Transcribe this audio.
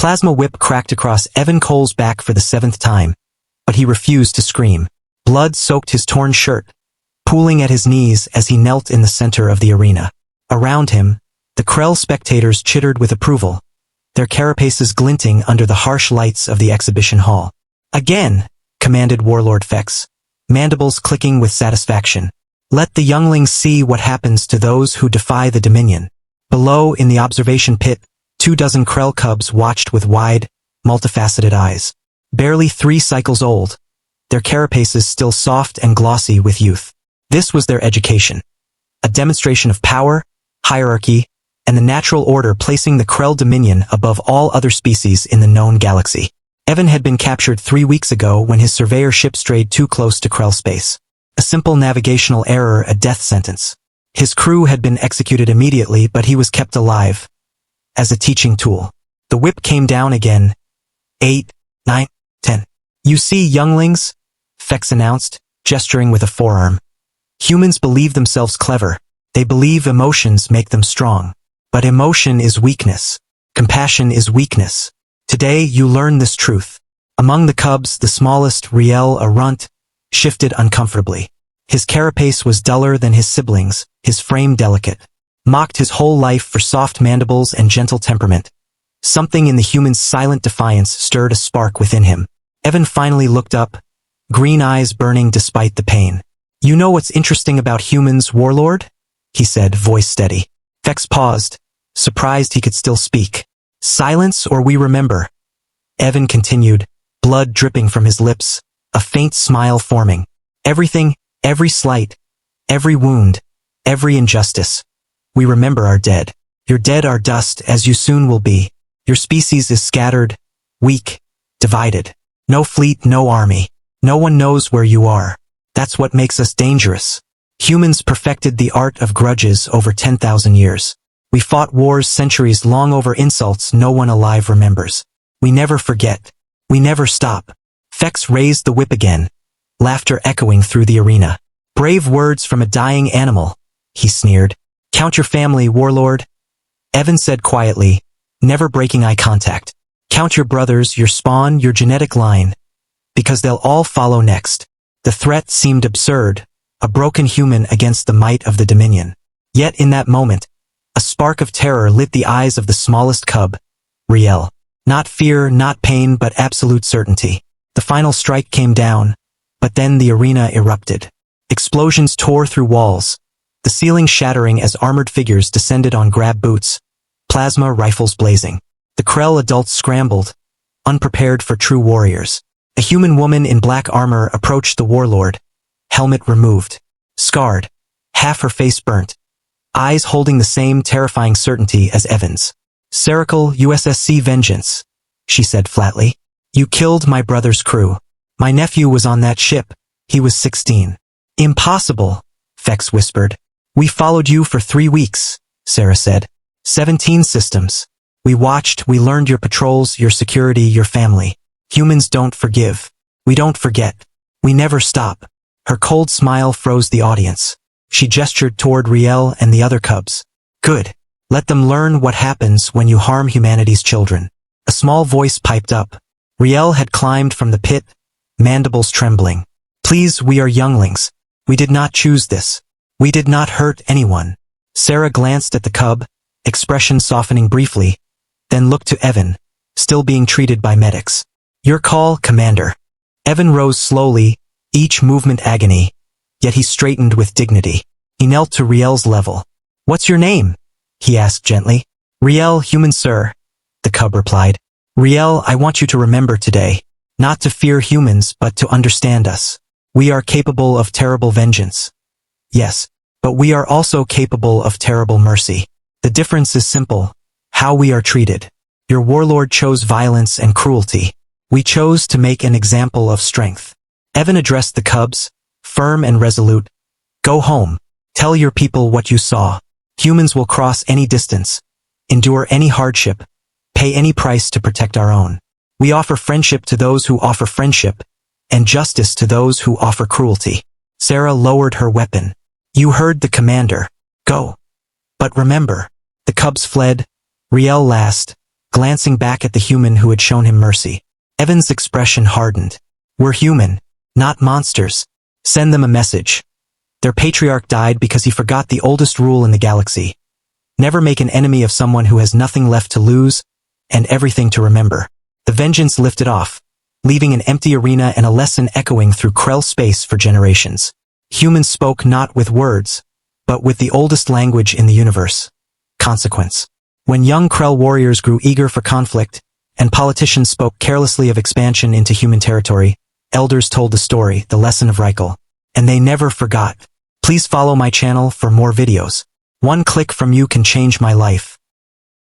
plasma whip cracked across Evan Cole's back for the 7th time, but he refused to scream. Blood soaked his torn shirt, pooling at his knees as he knelt in the center of the arena. Around him, the Krell spectators chittered with approval, their carapaces glinting under the harsh lights of the exhibition hall. "Again," commanded Warlord Fex, mandibles clicking with satisfaction. "Let the younglings see what happens to those who defy the Dominion." Below, in the observation pit, 24 Krell cubs watched with wide, multifaceted eyes. Barely 3 cycles old, their carapaces still soft and glossy with youth. This was their education. A demonstration of power, hierarchy, and the natural order, placing the Krell Dominion above all other species in the known galaxy. Evan had been captured 3 weeks ago when his surveyor ship strayed too close to Krell space. A simple navigational error, a death sentence. His crew had been executed immediately, but he was kept alive as a teaching tool. The whip came down again. 8, 9, 10. "You see, younglings," Fex announced, gesturing with a forearm. "Humans believe themselves clever. They believe emotions make them strong. But emotion is weakness. Compassion is weakness. Today you learn this truth." Among the cubs, the smallest, Riel, a runt, shifted uncomfortably. His carapace was duller than his siblings, his frame delicate. Mocked his whole life for soft mandibles and gentle temperament. Something in the human's silent defiance stirred a spark within him. Evan finally looked up, green eyes burning despite the pain. "You know what's interesting about humans, Warlord?" he said, voice steady. Fex paused, surprised he could still speak. "Silence or we remember." Evan continued, blood dripping from his lips, a faint smile forming. "Everything, every slight, every wound, every injustice. We remember our dead. Your dead are dust, as you soon will be. Your species is scattered, weak, divided. No fleet, no army. No one knows where you are. That's what makes us dangerous. Humans perfected the art of grudges over 10,000 years. We fought wars centuries long over insults no one alive remembers. We never forget. We never stop." Fex raised the whip again, laughter echoing through the arena. "Brave words from a dying animal," he sneered. "Count your family, Warlord," Evan said quietly, never breaking eye contact. "Count your brothers, your spawn, your genetic line, because they'll all follow next." The threat seemed absurd, a broken human against the might of the Dominion. Yet in that moment, a spark of terror lit the eyes of the smallest cub, Riel. Not fear, not pain, but absolute certainty. The final strike came down, but then the arena erupted. Explosions tore through walls, the ceiling shattering as armored figures descended on grab boots, plasma rifles blazing. The Krell adults scrambled, unprepared for true warriors. A human woman in black armor approached the warlord, helmet removed, scarred, half her face burnt, eyes holding the same terrifying certainty as Evan's. "Serical USSC Vengeance," she said flatly. "You killed my brother's crew. My nephew was on that ship. He was 16. "Impossible," Fex whispered. "We followed you for 3 weeks," Sarah said. 17 systems. We watched, we learned your patrols, your security, your family. Humans don't forgive. We don't forget. We never stop." Her cold smile froze the audience. She gestured toward Riel and the other cubs. "Good. Let them learn what happens when you harm humanity's children." A small voice piped up. Riel had climbed from the pit, mandibles trembling. "Please, we are younglings. We did not choose this. We did not hurt anyone." Sarah glanced at the cub, expression softening briefly, then looked to Evan, still being treated by medics. "Your call, Commander." Evan rose slowly, each movement agony, yet he straightened with dignity. He knelt to Riel's level. "What's your name?" he asked gently. "Riel, human sir," the cub replied. "Riel, I want you to remember today, not to fear humans but to understand us. We are capable of terrible vengeance. Yes, but we are also capable of terrible mercy. The difference is simple, how we are treated. Your warlord chose violence and cruelty. We chose to make an example of strength." Evan addressed the cubs, firm and resolute. "Go home. Tell your people what you saw. Humans will cross any distance, endure any hardship, pay any price to protect our own. We offer friendship to those who offer friendship, and justice to those who offer cruelty." Sarah lowered her weapon. "You heard the commander. Go. But remember." The cubs fled, Riel last, glancing back at the human who had shown him mercy. Evan's expression hardened. We're human, not monsters. Send them a message. Their patriarch died because he forgot the oldest rule in the galaxy. Never make an enemy of someone who has nothing left to lose and everything to remember. The vengeance lifted off, leaving an empty arena and a lesson echoing through Krell space for generations. Humans spoke not with words, but with the oldest language in the universe. Consequence. When young Krell warriors grew eager for conflict, and politicians spoke carelessly of expansion into human territory, elders told the story, the lesson of Riel. And they never forgot. Please follow my channel for more videos. One click from you can change my life.